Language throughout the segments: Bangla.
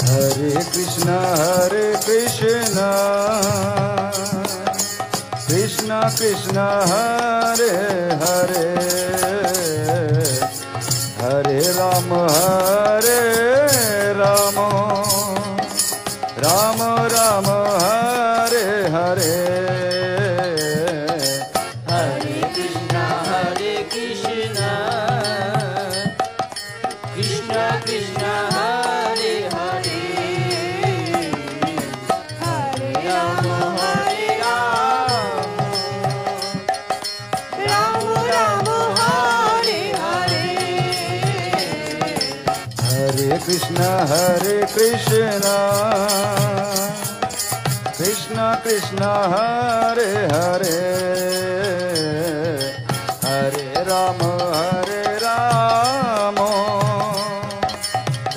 Hare Krishna, Krishna Krishna, Hare Hare, Hare Rama, Rama Rama, Hare Hare. Hare Krishna, Krishna Krishna, Hare Hare, Hare Rama, Rama Rama, Hare Hare. Hare Krishna, Krishna Krishna, Hare Hare, Hare Rama,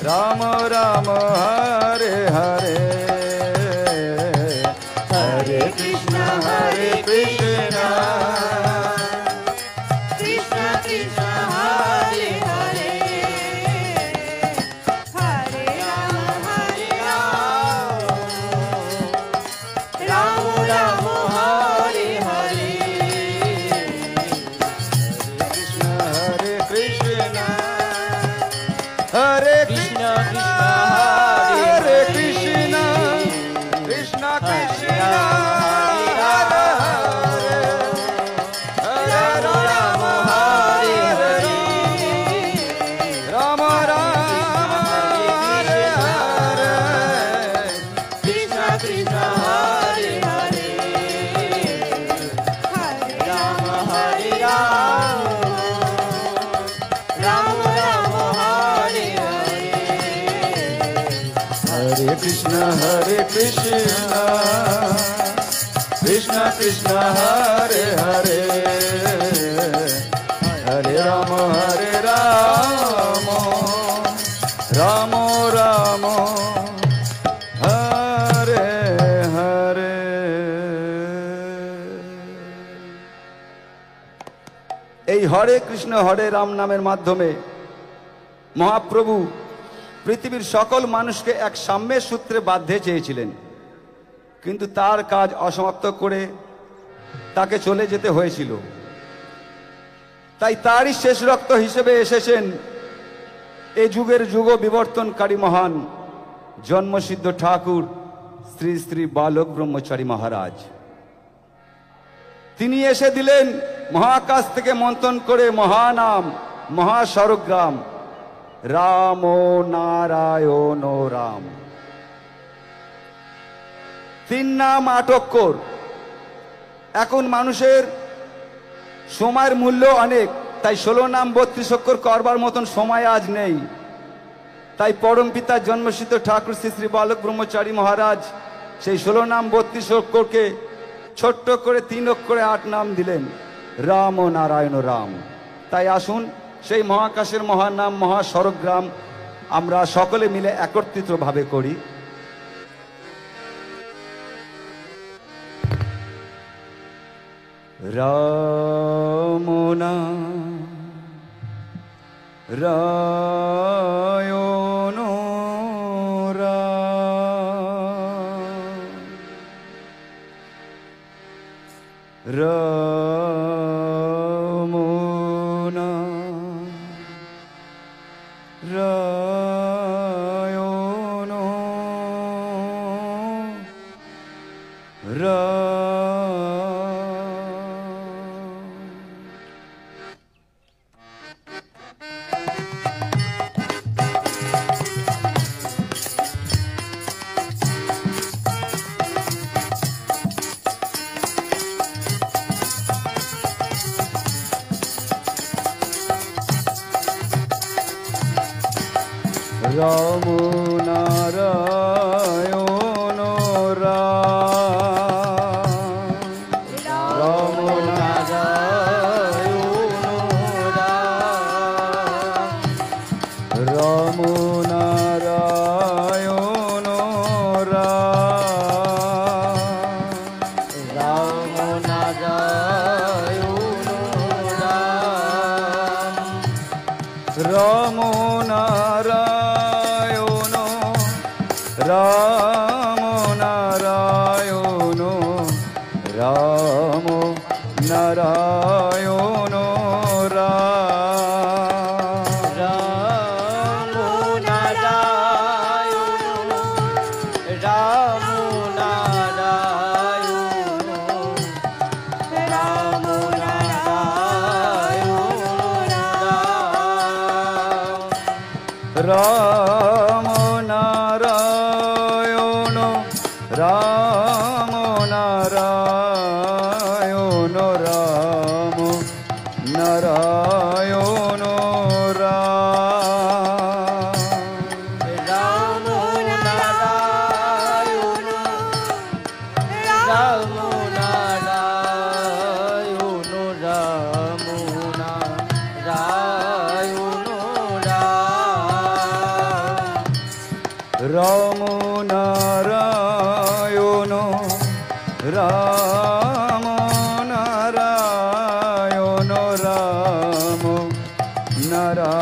Rama Rama, Hare Hare. Hare Krishna, Krishna Krishna, Hare Hare, Hare Rama, Rama Rama, Hare Hare. Hare Krishna, Hare Krishna Krishna, Hare Krishna, Krishna Krishna, Hare Hare, Hare Rama, Rama Rama, Hare Hare. Krishna Krishna, Hare Hare, Hare Rama, Rama Rama, Hare Hare. Hare Krishna, Krishna Krishna, Hare Hare, Hare Rama, Rama Rama, Hare Hare. এই হরে কৃষ্ণ হরে রাম নামের মাধ্যমে মহাপ্রভু পৃথিবীর সকল মানুষকে এক সাম্যের সূত্রে বাঁধতে চেয়েছিলেন, কিন্তু তার কাজ অসমাপ্ত করে তাকে চলে যেতে হয়েছিল। তাই তারই শেষ রক্ত হিসেবে এসেছেন এই যুগের যুগ বিবর্তনকারী মহান জন্মসিদ্ধ ঠাকুর শ্রী শ্রী বালক ব্রহ্মচারী মহারাজ। তিনি এসে দিলেন মহাকাশ থেকে মন্থন করে মহানাম, মহাস্বরগ্রাম, রাম নারায়ণ রাম। তিন নাম 8 অক্ষর। এখন মানুষের সময়ের মূল্য অনেক, তাই 16 নাম 32 অক্ষর করবার মতন সময় আজ নেই। তাই পরম পিতার জন্মসিদ্ধ ঠাকুর শ্রী শ্রী বালক ব্রহ্মচারী মহারাজ সেই 16 নাম 32 অক্ষরকে ছোট্ট করে 3 অক্ষরে 8 নাম দিলেন, রাম নারায়ণ রাম। তাই আসুন সেই মহাকাশের মহানাম, মহাস্বরগ্রাম আমরা সকলে মিলে একত্রিতভাবে করি। রাম নারায়ণ রাম, রাম নারায়ণ রাম। রাম নারায়ণ রাম, রাম নারায়ণ রাম, রাম নারায়ণ রাম, রাম নারায়ণ রাম, রাম নারায়ণ রাম নারায়ণ রাম নারায়ণ রাম রাম নারায়ণ রাম নারায়ণ রাম নারায়ণ রাম রাম নারায়ণ রাম নারায়ণ রাম নারায়ণ রাম রাম নারায়ণ রাম নারায়ণ রাম নারায়ণ রাম নারায়ণ রাম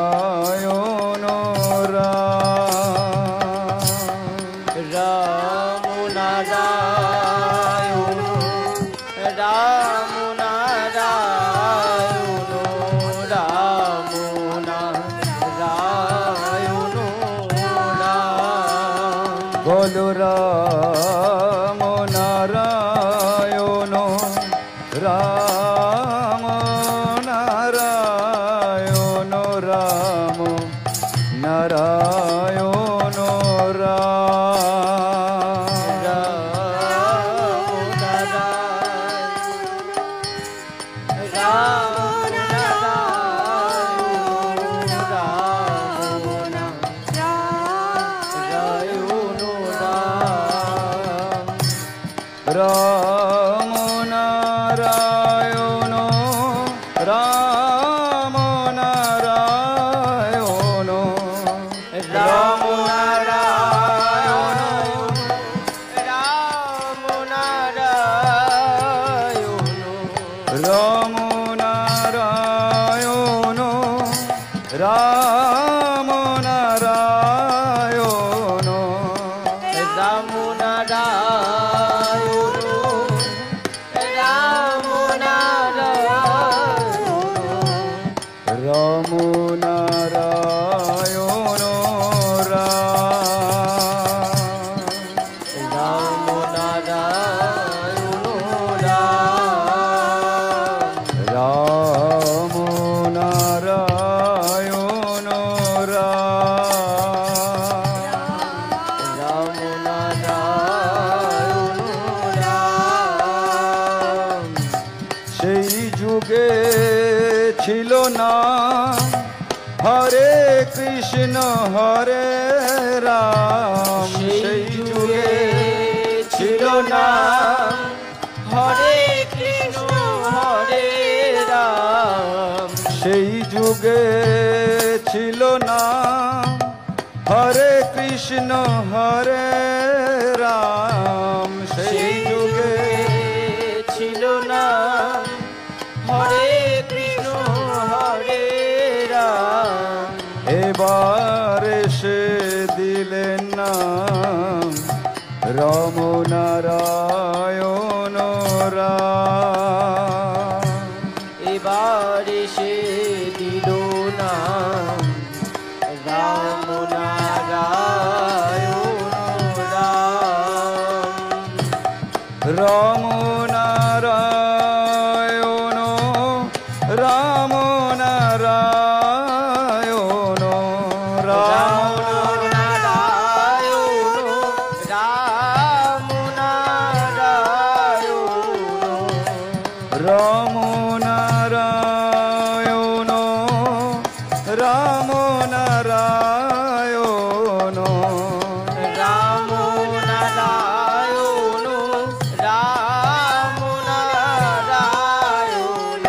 নারায়ণ রাম নারায়ণ রাম নারায়ণ রাম নারায়ণ রাম বলরাম নারায়ণ রাম নারায়ণ রাম নারায়ণ রাম নারায়ণ রাম নারায়ণ রাম নারায়ণ রাম নারায়ণ রাম নারায়ণ রাম নারায়ণ রাম নারায়ণ রাম নারায়ণ রাম নারায়ণ রাম নারায়ণ রাম নারায়ণ রাম নারায়ণ সেই যুগে ছিল না হরে কৃষ্ণ হরে রাম সেই যুগে ছিল না হরে কৃষ্ণ হরে রাম সেই যুগে ছিল না হরে কৃষ্ণ হরে রাম সেই যুগে ছিল না হরে কৃষ্ণ হরে রাম এবার সে দিলেন নাম রাম নারায়ণ রাম এবারে সে দিল না রাম নারায়ণ রাম রাম নারায়ণ রাম নারায়ণ রাম নারায়ণ রাম নারায়ণ রাম নারায়ণ রাম নারায়ণ রাম নারায়ণ রাম নারায়ণ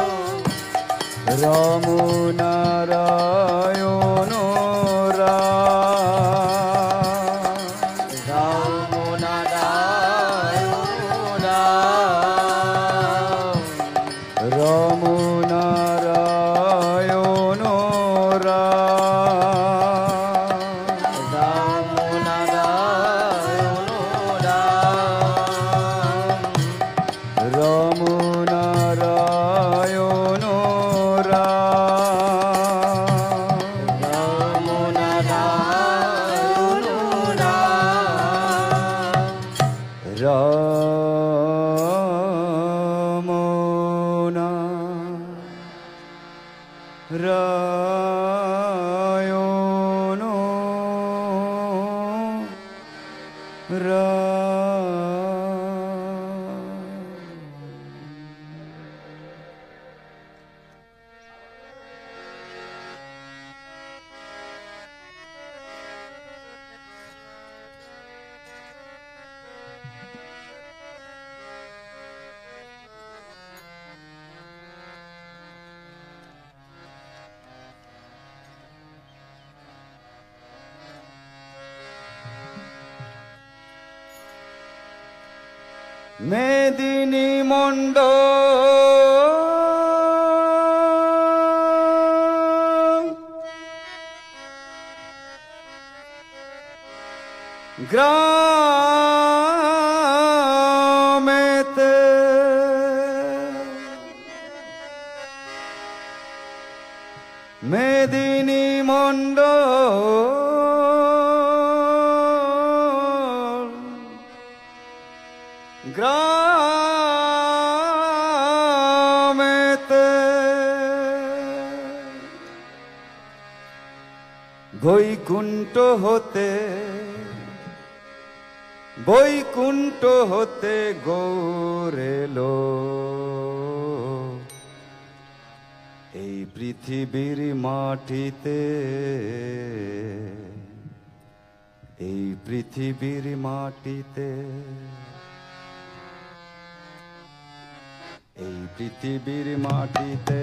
রাম নারায়ণ রাম নারায়ণ রাম নারায়ণ রাম নারায়ণ মেদিনী মণ্ডল গ্রামেতে মেদিনী মণ্ডল গ্রামেতে বৈকুণ্ঠ হতে গৌরেলো এই পৃথিবীর মাটিতে এই পৃথিবীর মাটিতে এই পৃথিবীর মাটিতে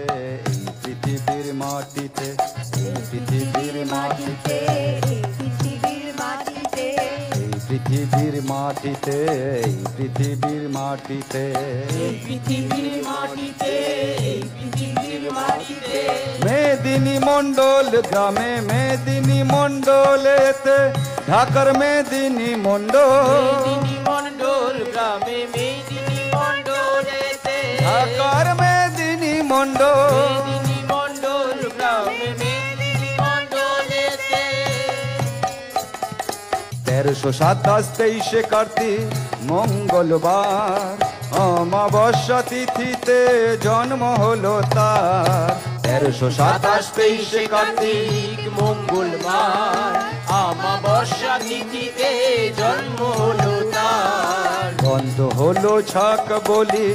এই পৃথিবীর মাটিতে এই পৃথিবীর মাটিতে এই পৃথিবীর মাটিতে এই পৃথিবীর মাটিতে এই পৃথিবীর মাটিতে এই পৃথিবীর মাটিতে এই পৃথিবীর মাটিতে মেদিনী মণ্ডল গ্রামে মেদিনী মণ্ডলেতে ঢাকার মেদিনী মণ্ডল মেদিনী মণ্ডল গ্রামে মেদিনী মণ্ডলেতে ঢাকার মেদিনী মণ্ডল মেদিনী মণ্ডল গ্রামে মেদিনী মণ্ডলেতে 1327 কার্তিক মঙ্গলবার অমাবস্যা তিথিতে জন্ম হলো তার 1327 কার্তিক মঙ্গলবার অমাবস্যা তিথিতে জন্ম হলো তার বন্ধ হলো ছাক বলি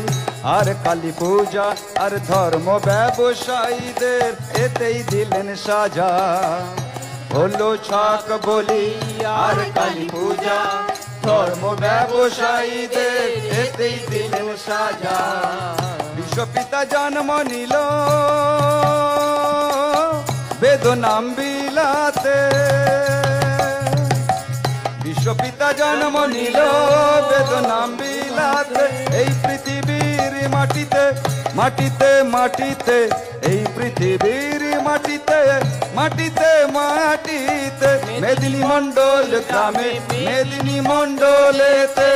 আর কালী পূজা আর ধর্ম ব্যবসায়ীদের এতেই দিলেন সাজা হলো ছাক বলি আর কালী পূজা ধর্ম ব্যবসায়ীদের এতেই দিলেন সাজা বিশ্বপিতা জন্ম নিল বেদনাম বিলাতে বিশ্বপিতা জন্ম নিল বেদনাম বিলাতে এই পৃথিবীর মাটিতে মাটিতে মাটিতে এই পৃথিবীর মাটিতে মাটিতে মাটিতে মেদিনী মণ্ডল গ্রামে মেদিনী মণ্ডলেতে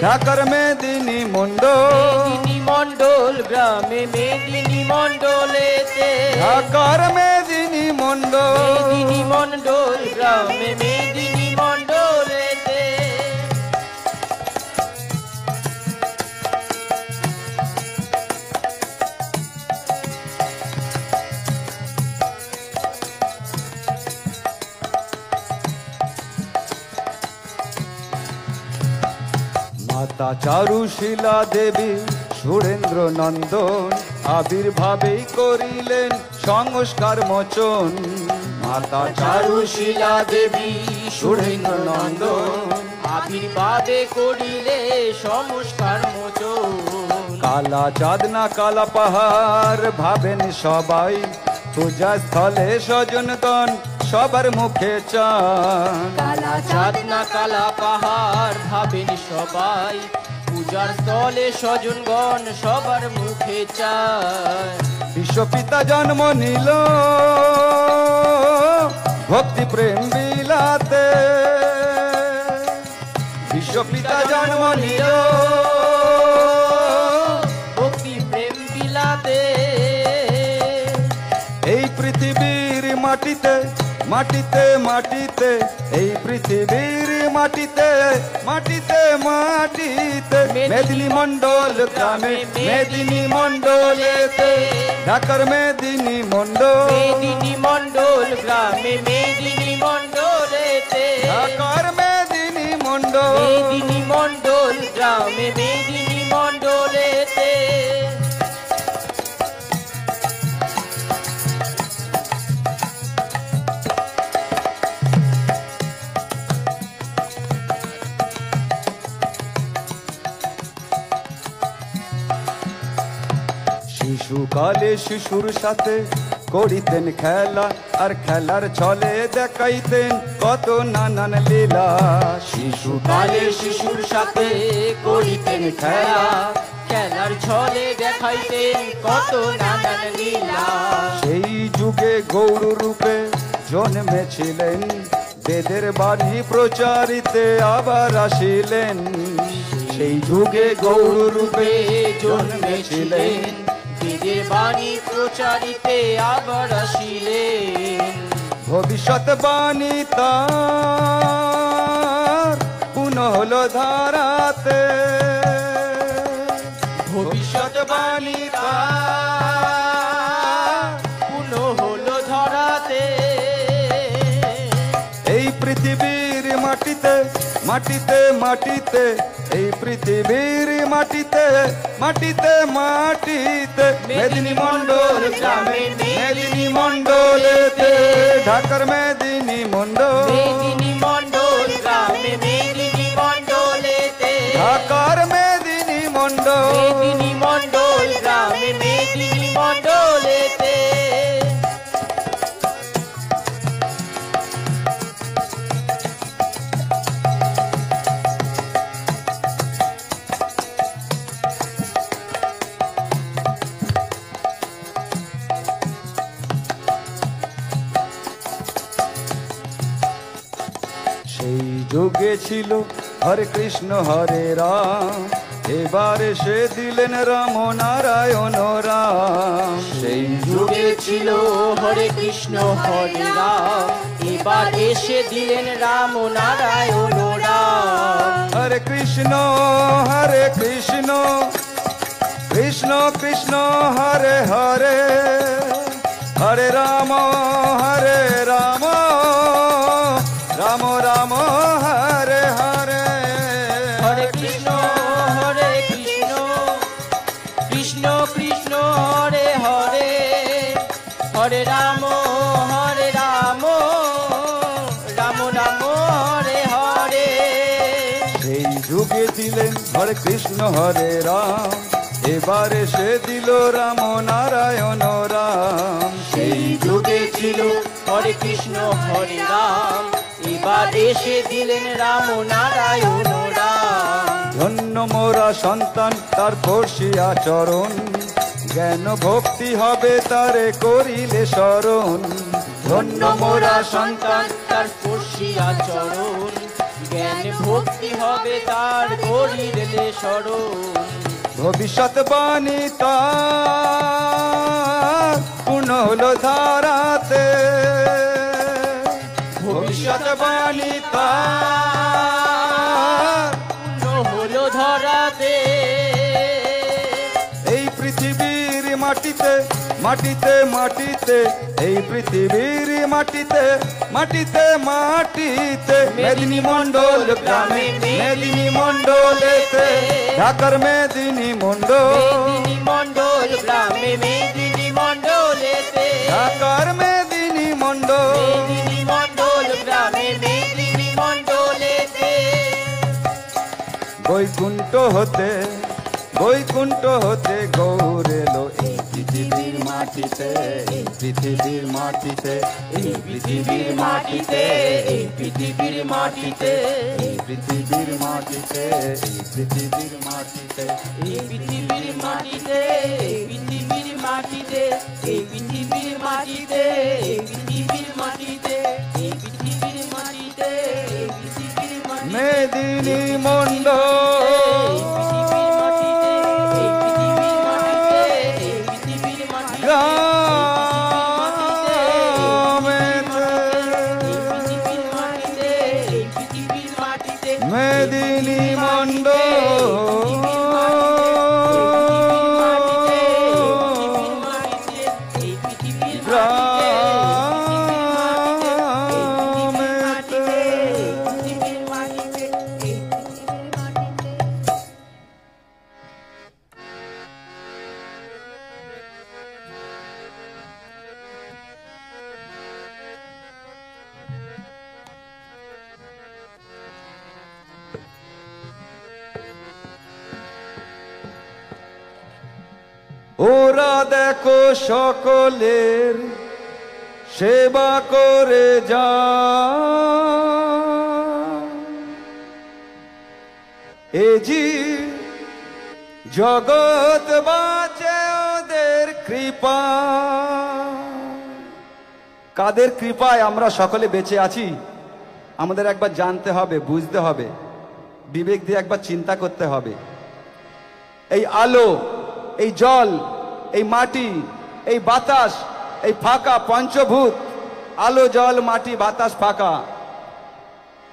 ঢাকার মেদিনী মণ্ডল মেদিনী মণ্ডল গ্রামে মেদিনী মণ্ডলেতে ঢাকার মেদিনী মণ্ডল মেদিনী মণ্ডল গ্রামে মেদিনী মণ্ডলেতে মাতা চারুশীলা দেবী সুরেন্দ্র নন্দন আবির্ভাবেই করিলেন সংস্কার মোচন মাতা চারুশীলা দেবী সুরেন্দ্র নন্দন আবির্ভাবে করিলে সংস্কার মোচন কালা চাঁদ না কালা পাহাড় ভাবেন সবাই পূজা স্থলে স্বজনগণ সবার মুখে চান কালা চাঁদ না কালা পাহাড় ভাবেন সবাই পূজার স্থলে স্বজনগণ সবার মুখে চায় বিশ্বপিতা জন্ম নিল ভক্তি প্রেম বিলাতে বিশ্বপিতা জন্ম নিল ভক্তি প্রেম বিলাতে এই পৃথিবীর মাটিতে মাটিতে মাটিতে এই পৃথিবীর মাটিতে মাটিতে মাটিতে মেদিনী মণ্ডল গ্রামে মেদিনী মণ্ডলেতে ঢাকার মেদিনী মণ্ডল মেদিনী মণ্ডল গ্রামে মেদিনী মণ্ডলেতে ঢাকার মেদিনী মণ্ডল মণ্ডল মেদিনী মণ্ডল গ্রামে মেদিনী মণ্ডলেতে শিশুকালে শিশুর সাথে করিতেন খেলা, আর খেলার ছলে দেখাইতেন কত নানান লীলা। শিশুকালে শিশুর সাথে করিতেন খেলা, খেলার ছলে দেখাইতেন কত নানান লীলা। সেই যুগে গৌর রূপে জন্মেছিলেন, বেদের বাণী প্রচারিতে আবার আসিলেন। সেই যুগে গৌর রূপে জন্মেছিলেন, বেদের বাণী প্রচারিতে আবার আসিলেন। ভবিষ্যৎ বাণী তার পুনঃ হলো ধারাতে। ভবিষ্যৎ বাণী তার পুনঃ হলো ধরাতে। এই পৃথিবীর মাটিতে মাটিতে মাটিতে, এই পৃথিবীর মাটিতে মাটিতে মাটিতে, মেদিনী মণ্ডল গ্রামে মেদিনী মণ্ডলেতে, ঢাকার মেদিনী মণ্ডল, মেদিনী মণ্ডল গ্রামে মেদিনী মণ্ডলেতে, ঢাকার মেদিনী মণ্ডল। মেদিনী মণ্ডল গ্রামে মেদিনী মণ্ডলেতে। সেই যুগে ছিল হরে কৃষ্ণ হরে রাম, এবারে সে দিলেন রাম নারায়ণ রাম। সেই যুগে ছিল হরে কৃষ্ণ হরে রাম, এবার এসে দিলেন রাম নারায়ণ রাম। হরে কৃষ্ণ হরে কৃষ্ণ, কৃষ্ণ কৃষ্ণ হরে হরে, হরে রাম হরে রাম, রাম রাম হরে হরে। হরে কৃষ্ণ কৃষ্ণ কৃষ্ণ হরে হরে, হরে রাম রাম রাম হরে হরে। সেই যুগে দিলেন হরে কৃষ্ণ হরে রাম, এবারে সে দিল রাম নারায়ণ রাম। সেই যুগে ছিল হরে কৃষ্ণ হরে রাম, এবার এসে দিলেন রাম নারায়ণ রাম। ধন্য মোরা সন্তান তার বর্ষিয়া চরণ, জ্ঞান ভক্তি হবে তারে করিলে শরণ। ধন্য মোরা সন্তান তার স্পর্শিয়া চরণ, জ্ঞান ভক্তি হবে তার করিলে শরণ। ভবিষ্যৎ বাণী তার পূর্ণ হলো ধারাতে। ভবিষ্যৎ বাণী তার পূর্ণ হলো ধরাতে। এই পৃথিবীর মাটিতে মাটিতে মাটিতে, এই পৃথিবীর মাটিতে মাটিতে মাটিতে, মেদিনী মণ্ডল গ্রামে মেদিনী মণ্ডলেতে, ঢাকার মেদিনী মণ্ডল, মেদিনী মণ্ডল গ্রামে মেদিনী মণ্ডলেতে, ঢাকার মেদিনী মণ্ডল। মেদিনী মণ্ডল গ্রামে মেদিনী মণ্ডলেতে। বৈকুণ্ঠ হতে বৈকুণ্ঠ হতে গৌর এলো এই পৃথিবীর মাটিতে, এই পৃথিবীর মাটিতে, এই পৃথিবীর মাটিতে, এই পৃথিবীর মাটিতে, এই পৃথিবীর মাটিতে, এই পৃথিবীর মাটিতে, এই পৃথিবীর মাটিতে, এই পৃথিবীর মাটিতে, এই পৃথিবীর মাটিতে, এই পৃথিবীর মাটিতে, এই পৃথিবীর মাটিতে, এই পৃথিবীর মাটিতে, মেদিনী মণ্ডল মেদিনী মণ্ডল ওরা দেখো সকলের সেবা করে যা, এ জি জগৎ বাঁচে ওদের কৃপা। কাদের কৃপায় আমরা সকলে বেঁচে আছি আমাদের একবার জানতে হবে, বুঝতে হবে, বিবেক দিয়ে একবার চিন্তা করতে হবে। এই আলো, এই জল, এই মাটি, এই বাতাস, এই ফাঁকা পঞ্চভূত, আলো জল মাটি বাতাস ফাঁকা,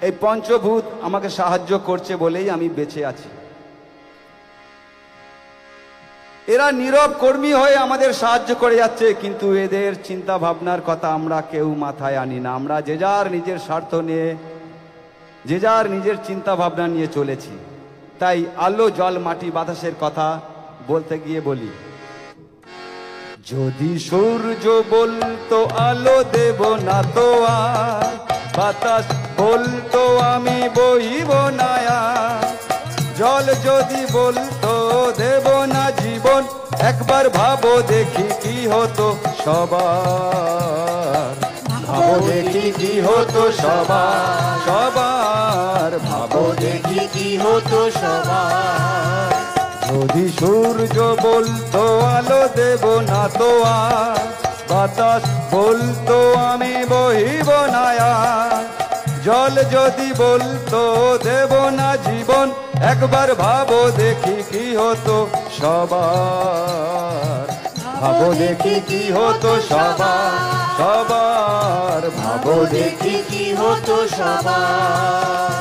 এই পঞ্চভূত আমাকে সাহায্য করছে বলেই আমি বেঁচে আছি। এরা নীরব কর্মী হয়ে আমাদের সাহায্য করে যাচ্ছে, কিন্তু এদের চিন্তা ভাবনার কথা আমরা কেউ মাথায় আনি না। আমরা যে যার নিজের স্বার্থ নিয়ে, যে যার নিজের চিন্তা ভাবনা নিয়ে চলেছি। তাই আলো জল মাটি বাতাসের কথা বলতে গিয়ে বলি, যদি সূর্য বলতো আলো দেব না তো আর, বাতাস বলতো আমি বইব না আর, জল যদি বলতো দেব না জীবন, একবার ভাবো দেখি কি হতো সবার, ভাবো দেখি কি হতো সবার, সবার ভাবো দেখি কি হতো সবার। যদি সূর্য বলতো আলো দেব না তো আর, বাতাস বলতো আমি বহিব না আর, জল যদি বলতো দেব না জীবন, একবার ভাবো দেখি কি হতো সবার, ভাবো দেখি কি হতো সবার, সবার ভাবো দেখি কি হতো সবার।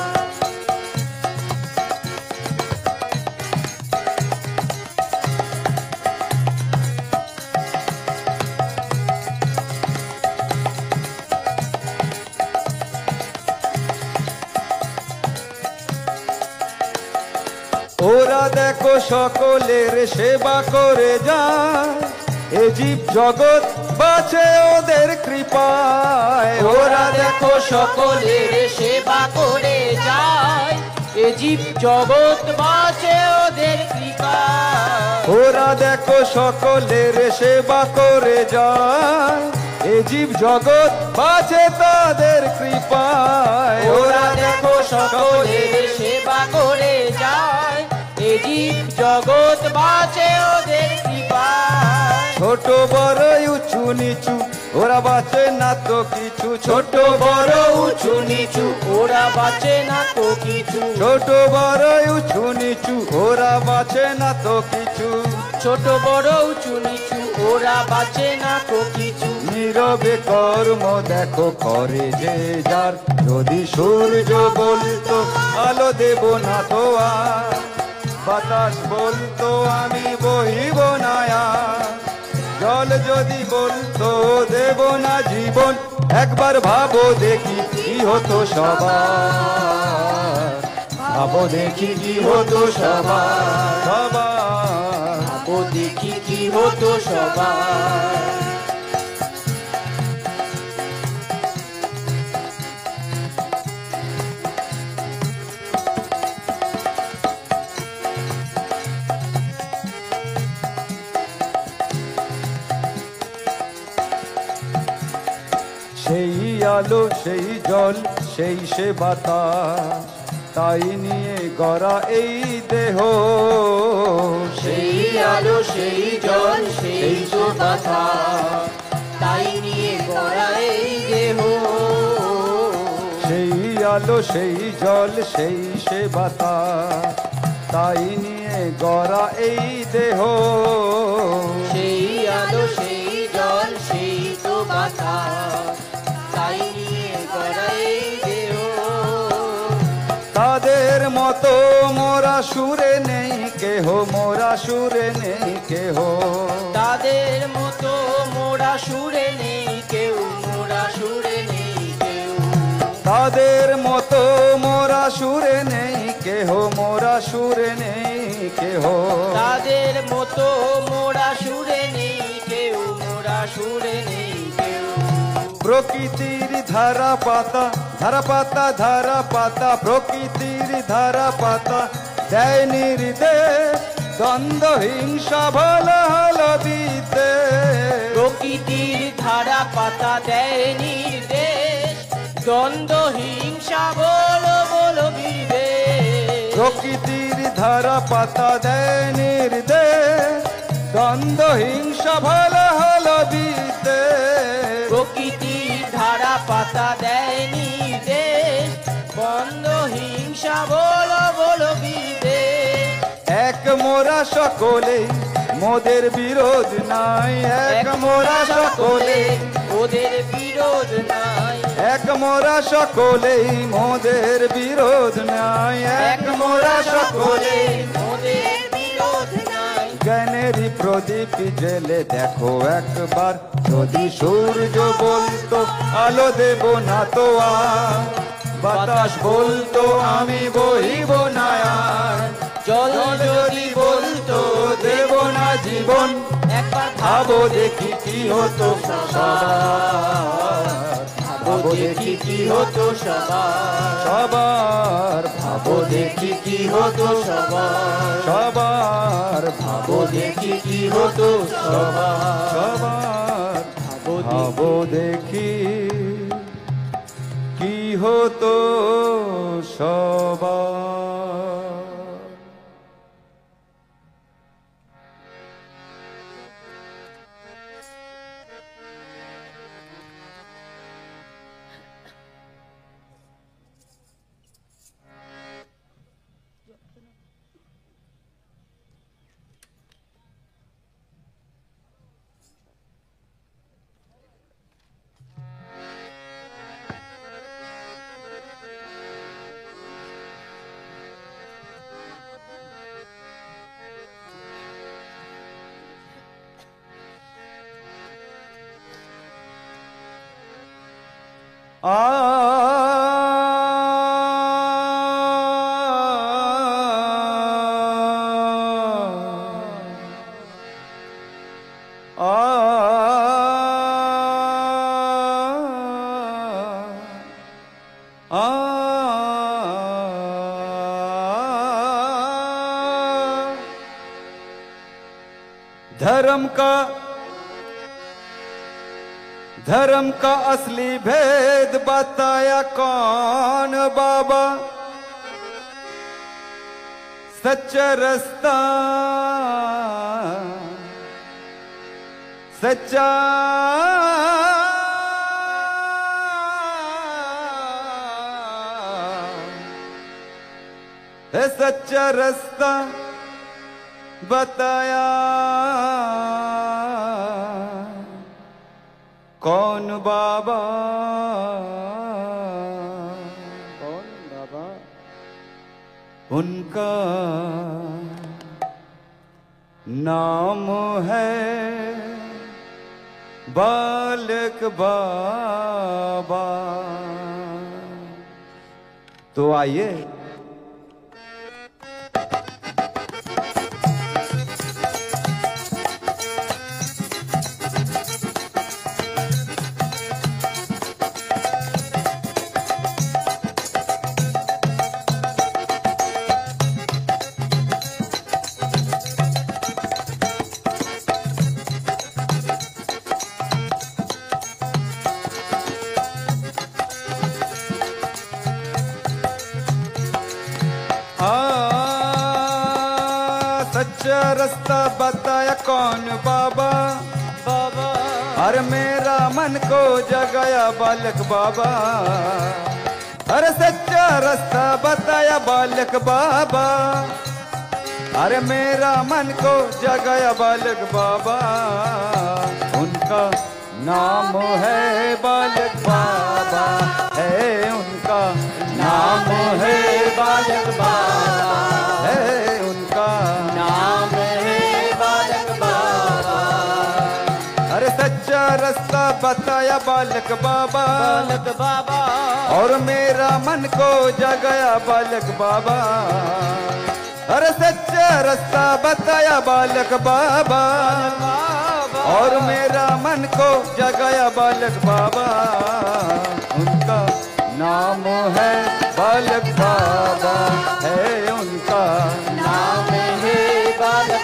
ওরা দেখো সকলের সেবা করে যায়, এ জীব জগৎ বাঁচে ওদের কৃপায়। ওরা দেখো সকলের সেবা করে যায়, এ জীব জগৎ বাঁচে ওদের কৃপায়। ওরা দেখো সকলের সেবা করে যায়, এ জীব জগৎ বাঁচে তাদের কৃপায়। ওরা দেখো সকলের সেবা করে যায়, এ জীব জগৎ বাঁচে ওদের কৃপায়। ছোট বড় উঁচু নিচু ওরা বাঁচে না তো কিছু, ছোট বড় উঁচু নিচু ওরা বাঁচে না তো কিছু, ছোট বড় উঁচু নিচু ওরা বাঁচে না তো কিছু, ছোট বড় উঁচু নিচু ওরা বাঁচে না তো কিছু। নীরবে কর্ম দেখো করে যে যার, যদি সূর্য বলতো আলো দেব না তো আর, বাতাস বলতো আমি বহিব না আর, জল যদি বলতো দেব না জীবন, একবার ভাবো দেখি কি হতো সবার, ভাবো দেখি কি হতো সবার, সবার ভাবো দেখি কি হতো সবার। সেই আলো সেই জল সেই সে বাতাস, তাই নিয়ে গড়া এই দেহ। সেই আলো সেই জল সেই তো বাতাস, তাই নিয়ে গড়া এই দেহ। সেই আলো সেই জল সেই সে বাতাস, তাই নিয়ে গড়া এই দেহ। সেই আলো সেই জল সেই তো বাতাস, তাই নিয়ে গড়া এই দেহ। তাদের মতো মোরা সুরে নেই কেহ, মোরা সুরে নেই কেহ, তাদের মতো মোরা সুরে নেই কেউ, মোরা সুরে নেই কেউ। তাদের মতো মোরা সুরে নেই কেহ, মোরা সুরে নেই কেহ। তাদের মতো মোরা সুরে নেই কেউ, মোরা সুরে নেই কেউ। প্রকৃতির ধারা পাতা ধারা পাতা ধারা পাতা, প্রকৃতির ধারা পাতা দেয় নির্দেশ, দ্বন্দ্ব হিংসা ভালো হলো দিতে প্রকৃতির ধারা পাতা দেয় নির্দেশ দ্বন্দ্ব হিংসা বলো বলো বিদ্বেষ প্রকৃতির ধারা পাতা দেয় নির্দেশ দ্বন্দ্ব হিংসা ভালো হলো দিতে প্রকৃতির ধারা পাতা দেয় নির্দেশ বন্ধ হিংসা বলো বলো বিদ্বেষ এক মোরা সকলে মোদের বিরোধ নাই এক মোরা সকলে ওদের বিরোধ নাই এক মোরা সকলে মোদের বিরোধ নাই এক মোরা সকলে ওদের বিরোধ নাই জ্ঞানেরই প্রদীপ জেলে দেখো একবার যদি সূর্য বলতো আলো দেব না তো আর বাতাস বলতো আমি বহিব না আর জল যদি বলতো দেব না জীবন একবার ভাবো দেখি কি হতো সবার ভাবো দেখি কি হতো সবার ভাবো দেখি কি হতো সবার ভাবো দেখি কি হতো সবার ভাবো দেখি কি হতো সবার धर्म का असली भेद बताया कौन बाबा सच्चा रास्ता सच्चा है सच्चा रास्ता बताया कौन बाबा उनका नाम है बालक बाबा। तो आइए सच्चा रास्ता बताया कौन बाबा बाबा। अरे मेरा मन को जगाया बालक बाबा। अरे सच्चा रास्ता बताया बालक बाबा। अरे मेरा मन को जगाया बालक बाबा। उनका नाम है बालक बाबा, है उनका नाम है बालक बाबा, है उनका नाम है बालक बाबा। अरे सच्चा रास्ता बताया बालक बाबा, बालक बाबा। और मेरा मन को जगाया बालक बाबा। अरे सच्चा रास्ता बताया बालक बाबा, और मेरा मन को जगाया बालक बाबा। उनका नाम है बालक बाबा, है उनका नाम है बालक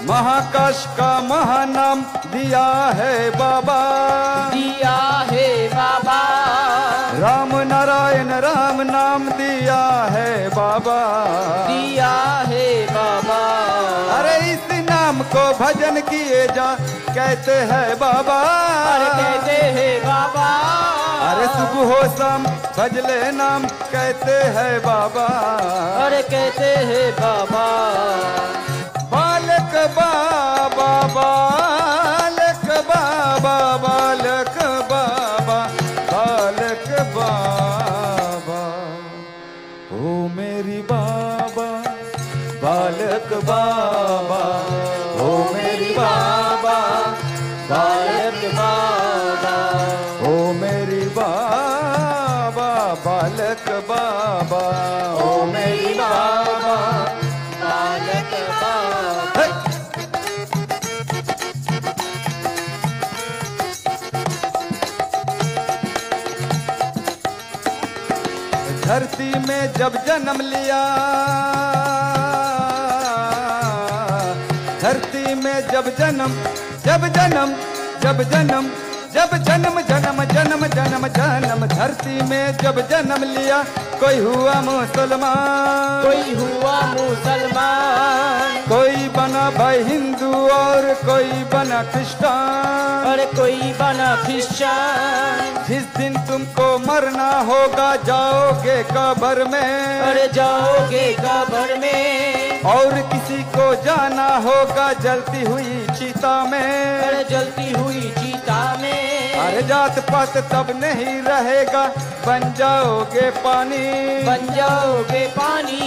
महाकाश का महानाम दिया है बाबा, दिया है बाबा। राम नारायण राम नाम दिया है बाबा, दिया है बाबा। अरे इस नाम को भजन किए जा कहते हैं बाबा, अरे कहते हैं बाबा। अरे सुबह हो शाम भजले नाम कहते हैं बाबा, अरे कहते हैं बाबा। बालक बाबा बालक बाबा बालक बाबा बालक बाबा, ओ मेरी बाबा बालक बाबा, ओ मेरी बाबा बालक बाबा, ओ मेरी बाबा बालक बाबा, ओ मेरी बाबा बालक बाबा। हे! धरती में जब जन्म लिया, धरती में जब जन्म जन्म धरती में जब जन्म लिया, कोई हुआ मुसलमान, कोई हुआ मुसलमान, कोई बना भाई हिंदू और कोई बना क्रिश्चियन, अरे कोई बना क्रिश्चियन। जिस दिन तुमको मरना होगा जाओगे कब्र में, अरे जाओगे कब्र में, और किसी को जाना होगा जलती हुई चिता में, अरे जलती हुई चिता में। अरे जात पात तब नहीं रहेगा बन जाओगे पानी, बन जाओगे पानी,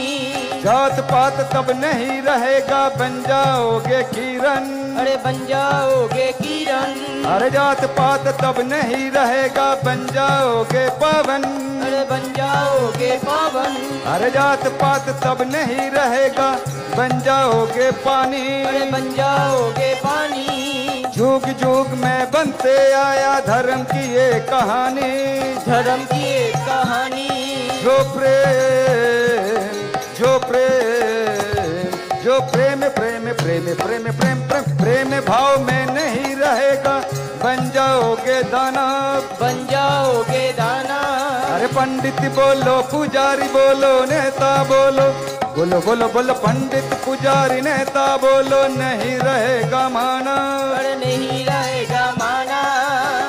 जात पात तब नहीं रहेगा बन जाओगे किरण, अरे बन जाओगे किरण, अरे जात पात तब नहीं रहेगा बन जाओगे पवन, अरे बन जाओगे पावन, अरे जात पात तब नहीं रहेगा बन जाओगे पानी, अरे बन जाओगे पानी। जुग जुग में बनते आया धर्म की ये कहानी, धर्म की एक कहानी, जो प्रेम जो प्रेम जो प्रेम प्रेम प्रेम प्रेम प्रेम प्रेम प्रेम भाव में नहीं रहेगा बन जाओगे दानव, बन जाओगे दाना। अरे पंडित बोलो पुजारी बोलो नेता बोलो, बोलो बोलो बोलो पंडित पुजारी नेता बोलो, नहीं रहेगा माना, अरे नहीं रहेगा माना,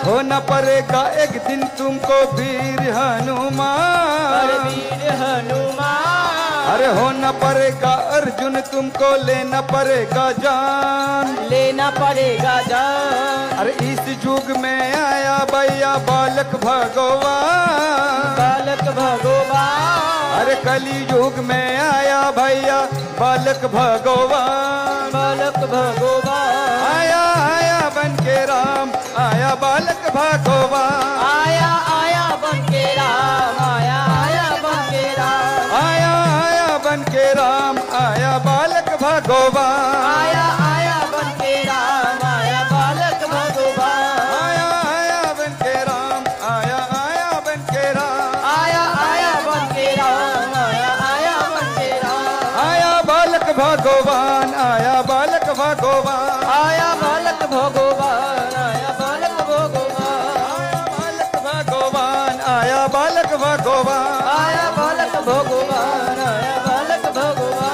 होना पड़ेगा एक दिन तुमको वीर अरे हनुमान, वीर हनुमान, अरे होना पड़ेगा अर्जुन तुमको लेना पड़ेगा जान, लेना पड़ेगा जान। अरे इस युग में आया भैया बालक भगवान, बालक भगवान, अरे कली युग में आया भैया बालक भगवान, बालक भगवान, आया आया बन के राम आया बालक भगवान, आया आया बन के राम, आया आया बन के राम, आया आया बन के राम आया बालक भगवान, आया आया बन के राम, आया बालक भगवान, आया आया बन के राम आया आया बन के राम, आया आया बन के राम, आया आया बन के राम, आया बालक भगवान आया बालक भगवान, आया बालक भगवान, आया बालक भगवान, आया बालक भगवान आया बालक भगवान, आया बालक भगवान, आया बालक भगवान।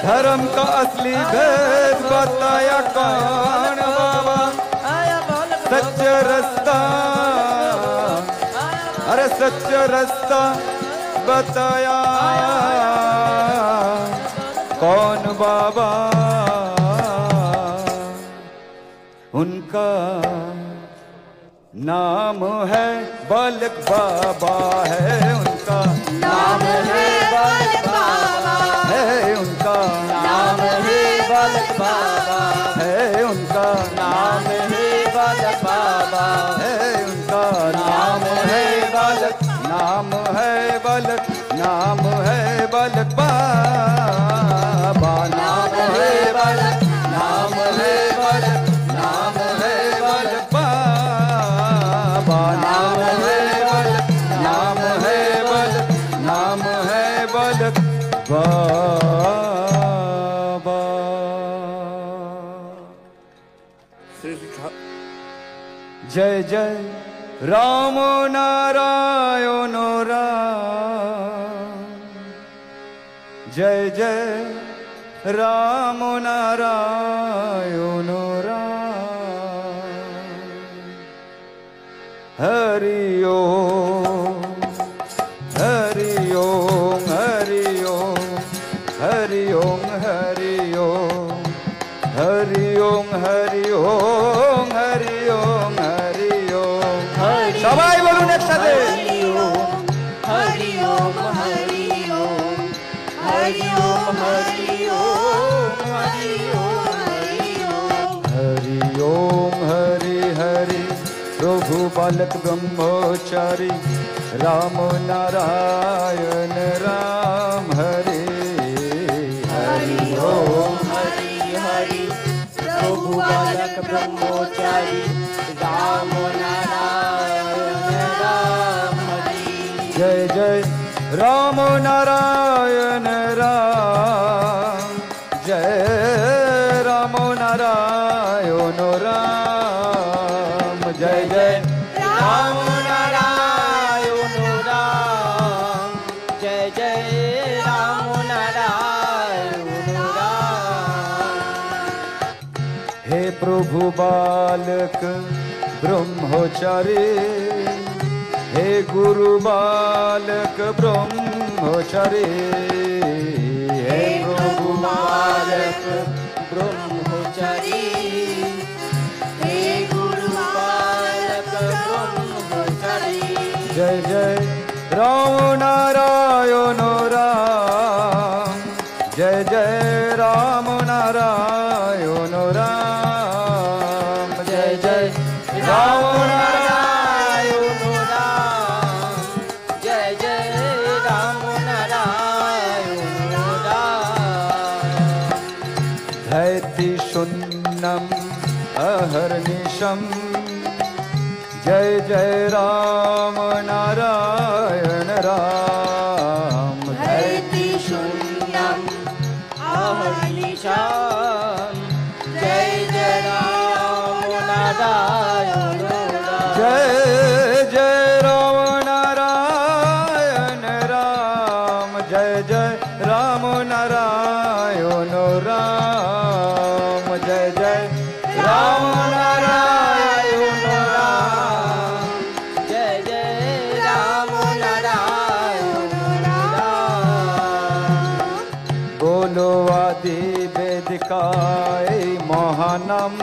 धर्म का असली भेद बताया कौन बाबा, आया बालक सच्च रास्ता, अरे सच्च रास्ता बताया कौन बाबा, उनका नाम है बालक बाबा है, उनका नाम है बालक बाबा, है उनका नाम है बालक बाबा, है उनका नाम है बालक बाबा, है उनका नाम है बालक, नाम है बालक, नाम है बालक बाबा, नाम है बालक, जय जय राम नारायण राम, जय जय राम नारायण राम। हरि ओम हरि ओम हरि ओम हरि ओम हरि ओम हरि ओम हरि ओम हरि ओम हरि ओम। সবাই বলুন একসাথে हरि ओम हरि ओम हरि ओम हरि ओम हरि ओम हरि ओम हरि ओम। हरि ओम हरि हरि प्रभु बालक ब्रह्मचारी राम नारायण राम हरे। हरि ओम हरि हरि प्रभु बालक ब्रह्मचारी राम नारायण राम हरि। जय जय राम नारायण राम, जय राम नारायण राम, जय जय राम नारायण राम, जय जय राम नारायण राम। हे प्रभु बालक ब्रह्मचारी, हे गुरु बालक ब्रह्मचारी, हे प्रभु बालक ब्रह्मचारी, हे गुरु बालक ब्रह्मचारी। जय जय राम नारायण राम, जय जय राम नारायण राम, जय जय राम नारायण राम, जय जय राम नारायण राम। धैति शून्यम अहर्निशम, जय जय राम नारायण राम, धैति शून्यम अहर्निशम, जय जय राम नारायण राम। जय जय राम नारायण राम, जय जय राम नारायण राम, जय जय राम नारायण राम, जय जय राम नारायण राम। बोलो आदि वेदिकाय महानम,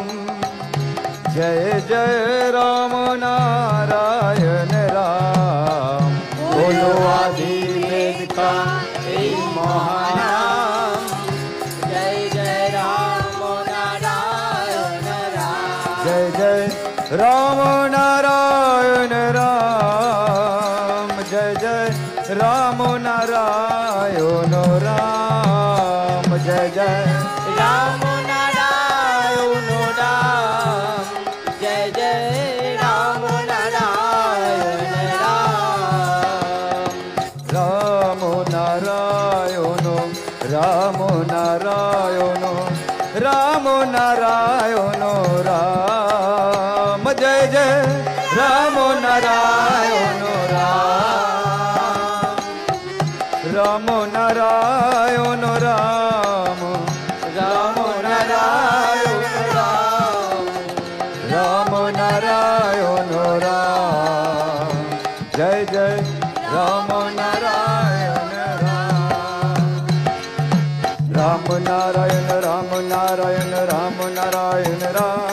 जय जय राम नारायण राम, बोलो आदि वेदिकाय महानम, जय जय राम नारायण राम। जय जय राम नारायण राम, जय जय राम नारायण राम, जय जय राम नारायण राम, जय जय राम नारायण राम। राम नारायण राम नारायण राम नारायण राम, जय जय राम नारायण राम, राम नारायण राम, राम नारायण राम, राम नारायण राम, जय जय राम नारायण राम, राम नारायण राम नारायण राम नारायण राम,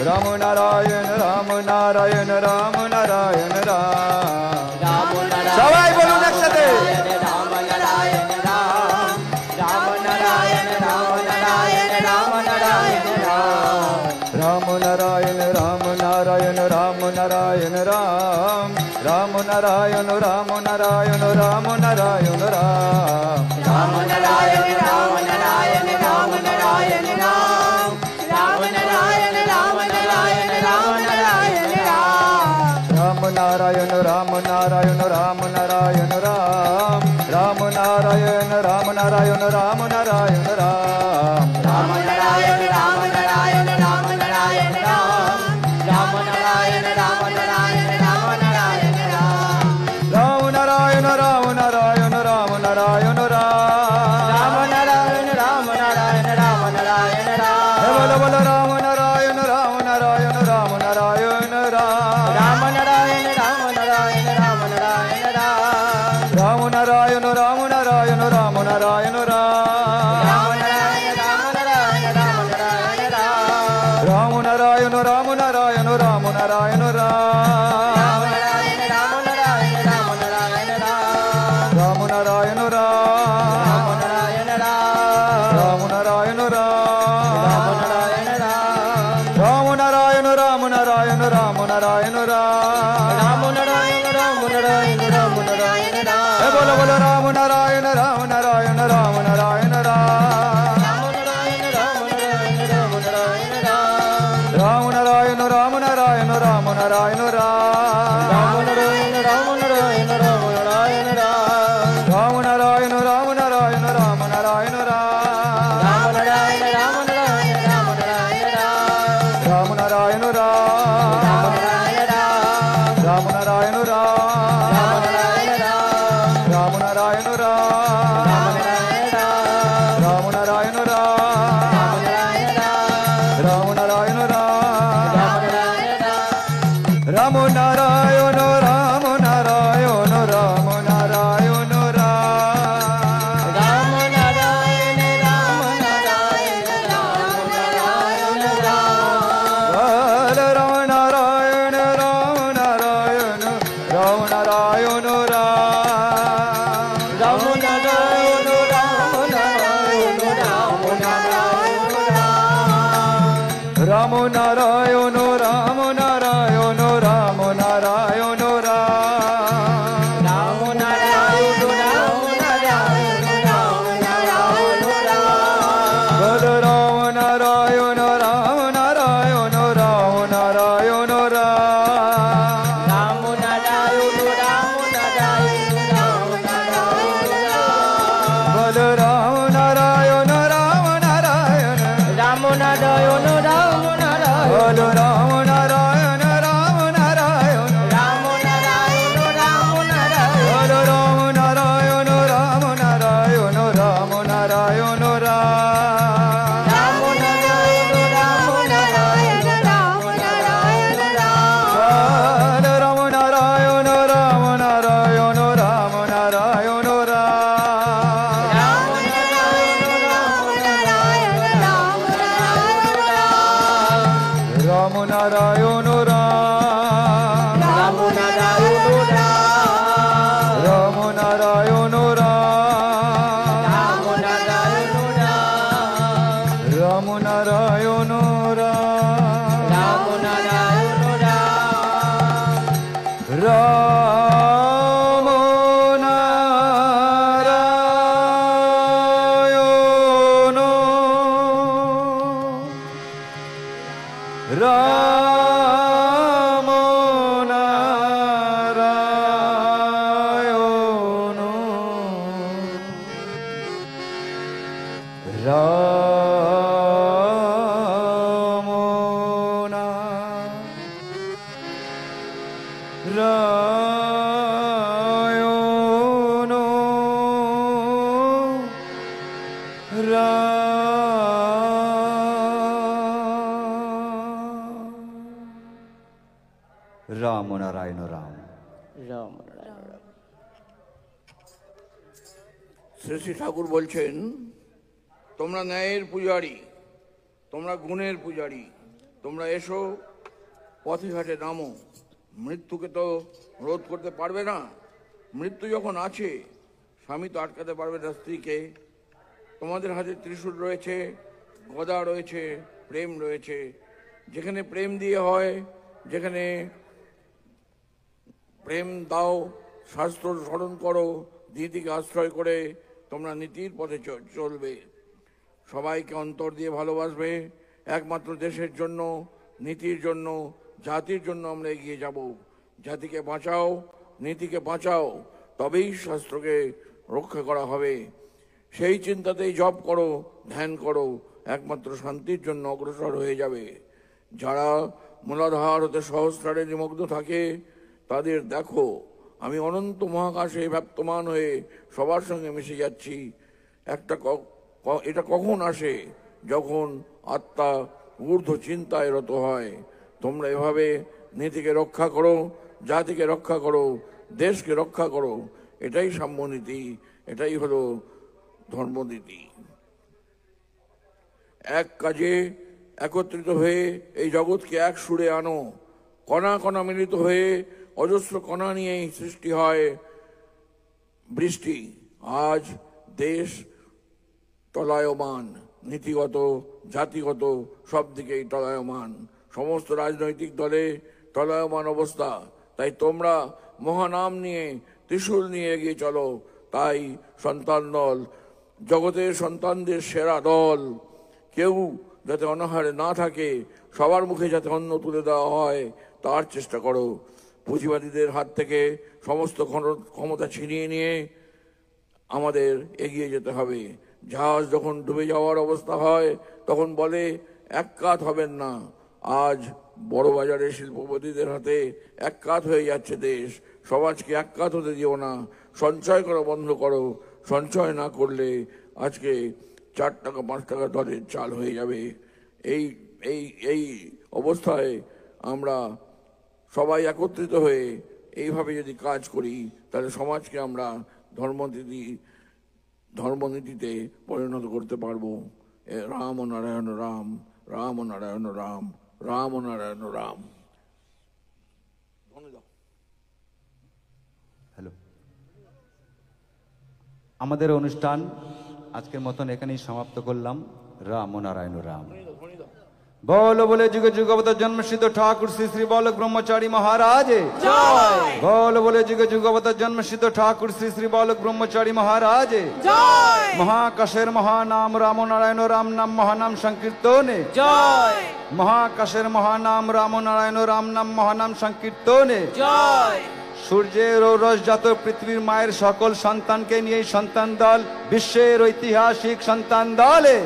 राम नारायण राम नारायण राम नारायण राम। राम সবাই বলুন একসাথে राम नारायण राम, राम नारायण राम नारायण राम नारायण राम। राम नारायण राम नारायण राम नारायण राम, राम नारायण राम नारायण राम नारायण राम, राम नारायण राम नारायण राम नारायण राम, राम नारायण राम नारायण राम नारायण राम। राम नारायण राम नारायण राम नारायण राम, राम नारायण राम नारायण राम नारायण राम, राम नारायण राम नारायण राम नारायण বলো বলো রাম নারায়ণ রাম নারায়ণ রাম নারায়ণ রাম রাম নারায়ণ রাম নারায়ণ রাম নারায়ণ রাম রাম নারায়ণ রাম নারায়ণ রাম নারায়ণ রাম রাম নারায়ণ রাম নারায়ণ রাম নারায়ণ রাম রাম নারায়ণ রাম নারায়ণ রাম নারায়ণ রাম রাম নারায়ণ রাম নারায়ণ রাম নারায়ণ রাম রাম নারায়ণ রাম রাম নারায়ণ রাম রাম নারায়ণ রাম রাম নারায়ণ রাম রাম নারায়ণ রাম নারায়ণ রাম নারায়ণ রাম রাম নারায়ণ রাম নারায়ণ রাম নারায়ণ রাম এ বলো বলো রাম নারায়ণ রাম নারায়ণ রাম নারায়ণ রাম রাম নারায়ণ রাম নারায়ণ রাম নারায়ণ রাম রাম নারায়ণ রাম নারায়ণ রাম নারায়ণ রাম রাম নারায়ণ রাম নারায়ণ রাম নারায়ণ রাম রাম নারায়ণ রাম নারায়ণ রাম নারায়ণ রাম রাম নারায়ণ রাম নারায়ণ রাম নারায়ণ রাম রাম নারায়ণ রাম রাম নারায়ণ রাম নারায়ণ রাম রাম রাম নারায়ণ রাম নারায়ণ রাম রাম রাম নারায়ণ রাম নারায়ণ রাম রাম রাম নারায়ণ নারায়ণ রাম রাম রাম নারায়ণ রাম রাম নারায়ণ রাম নারায়ণ রাম নারায়ণ রাম রাম নারায়ণ রাম নারায়ণ রাম নারায়ণ রাম বল রাম নারায়ণ রাম নারায়ণ রাম নারায়ণ রাম রাম নারায়ণ রাম নারায়ণ রাম নারায়ণ রাম রাম নারায়ণ রাম নারায়ণ রাম নারায়ণ রাম রাম নারায়ণ রাম নারায়ণ রাম নারায়ণ রাম বল রাম নারায়ণ রাম নারায়ণ রাম নারায়ণ রাম রাম নারায়ণ রাম নারায়ণ রাম নারায়ণ রাম বল রাম নারায়ণ রাম নারায়ণ রাম নারায়ণ রাম নারায়ণ বল রাম নারায়ণ রাম নারায়ণ রাম নারায়ণ রাম নারায়ণ বল রাম নারায়ণ রাম নারায়ণ রাম নারায়ণ রাম রাম নারায়ণ রাম নারায়ণ রাম নারায়ণ রাম বল রাম নারায়ণ রাম নারায়ণ রাম নারায়ণ রাম রাম নারায়ণ রাম নারায়ণ রাম নারায়ণ রাম রাম নারায়ণ রাম রাম নারায়ণ রাম রাম নারায়ণ রাম রাম নারায়ণ রাম রাম নারায়ণ রাম রাম নারায়ণ রাম রাম নারায়ণ রাম নারায়ণ রাম রাম নারায়ণ রাম রাম নারায়ণ রাম শ্রী শ্রী ঠাকুর বলছেন, তোমরা ন্যায়ের পূজারী, তোমরা গুণের পূজারী, তোমরা এসো পথে ঘাটে নামো। মৃত্যুকে তো রোধ করতে পারবে না। মৃত্যু যখন আছে, স্বামী তো আটকাতে পারবে না স্ত্রীকে। তোমাদের হাতে ত্রিশূল রয়েছে, গদা রয়েছে, প্রেম রয়েছে। যেখানে প্রেম দিয়ে হয়, যেখানে প্রেম দাও, শাস্ত্র স্মরণ করো, নীতিকে আশ্রয় করে তোমরা নীতির পথে চলবে। সবাইকে অন্তর দিয়ে ভালোবাসবে। একমাত্র দেশের জন্য, নীতির জন্য, জাতির জন্য আমরা এগিয়ে যাব। জাতিকে বাঁচাও, নীতিকে বাঁচাও, তবেই শাস্ত্রকে রক্ষা করা হবে। সেই চিন্তাতেই জপ করো, ধ্যান করো, একমাত্র শান্তির জন্য অগ্রসর হয়ে যাবে। যারা মূলাধার হতে সহস্রারে নিমগ্ন থাকে, তাদের দেখো আমি অনন্ত মহাকাশে ব্যাপ্তমান হয়ে সবার সঙ্গে মিশে যাচ্ছি। এটা কখন আসে? যখন আত্মা ঊর্ধ্ব চিন্তায় রত হয়। তোমরা এভাবে নীতিকে রক্ষা করো, জাতিকে রক্ষা করো, দেশকে রক্ষা করো। এটাই সাম্যনীতি, এটাই হলো ধর্মনীতি। এক কাজে একত্রিত হয়ে এই জগৎকে এক সুরে আনো। কণা কণা মিলিত হয়ে অজস্র কণা নিয়েই সৃষ্টি হয় বৃষ্টি। আজ দেশ টলায়মান, নীতিগত, জাতিগত সব দিকেই টলায়মান। সমস্ত রাজনৈতিক দলে টলায়মান অবস্থা। তাই তোমরা মহানাম নিয়ে, ত্রিশূল নিয়ে এগিয়ে চলো। তাই সন্তান দল জগতের সন্তানদের সেরা দল। কেউ যাতে অনাহারে না থাকে, সবার মুখে যাতে অন্ন তুলে দেওয়া হয়, তার চেষ্টা করো। পুঁজিবাদীদের হাত থেকে সমস্ত ক্ষমতা ছিনিয়ে নিয়ে আমাদের এগিয়ে যেতে হবে। জাহাজ যখন ডুবে যাওয়ার অবস্থা হয় তখন বলে এক কাত হবেন না। আজ বড় বাজারের শিল্পপতিদের হাতে এক কাত হয়ে যাচ্ছে দেশ। সমাজকে এক কাত হতে দিও না। সঞ্চয় করা বন্ধ করো। সঞ্চয় না করলে আজকে 4 টাকা 5 টাকা দরের চাল হয়ে যাবে। এই এই এই অবস্থায় আমরা সবাই একত্রিত হয়ে এইভাবে যদি কাজ করি তাহলে সমাজকে আমরা ধর্মনীতিতে পরিণত করতে পারবো। রাম ও নারায়ণ রাম, রাম ও নারায়ণ রাম, রাম ও নারায়ণ রাম। হ্যালো, আমাদের অনুষ্ঠান আজকের মতন এখানেই সমাপ্ত করলাম। রাম ও নারায়ণ রাম। बोलो बोले जुग जुग अवतार जन्म सिद्ध ठाकुर श्री श्री बालक ब्रह्मचारी महाराज জয় बोलो बोले जुग जुग अवतार जन्म सिद्ध ठाकुर श्री श्री बालक ब्रह्मचारी महाराज জয় महाकाशेर महानाम राम नारायण राम नाम महानाम संकीर्तने জয় महाकाशेर महानाम राम नारायण राम नाम महानाम संकीर्तने জয় সূর্যের রসজাত পৃথিবীর মায়ের সকল সন্তানকে নিয়ে সন্তান দল বিশ্বের ঐতিহাসিক সন্তান দলে,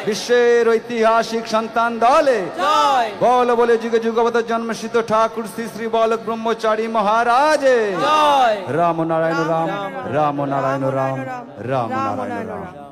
বিশ্বের ঐতিহাসিক সন্তান দলে জয় বল বলে যুগে যুগবতার জন্মসিদ্ধ ঠাকুর শ্রী শ্রী বালক ব্রহ্মচারী মহারাজ জয় রাম নারায়ণ রাম, রাম নারায়ণ রাম, রাম নারায়ণ রাম।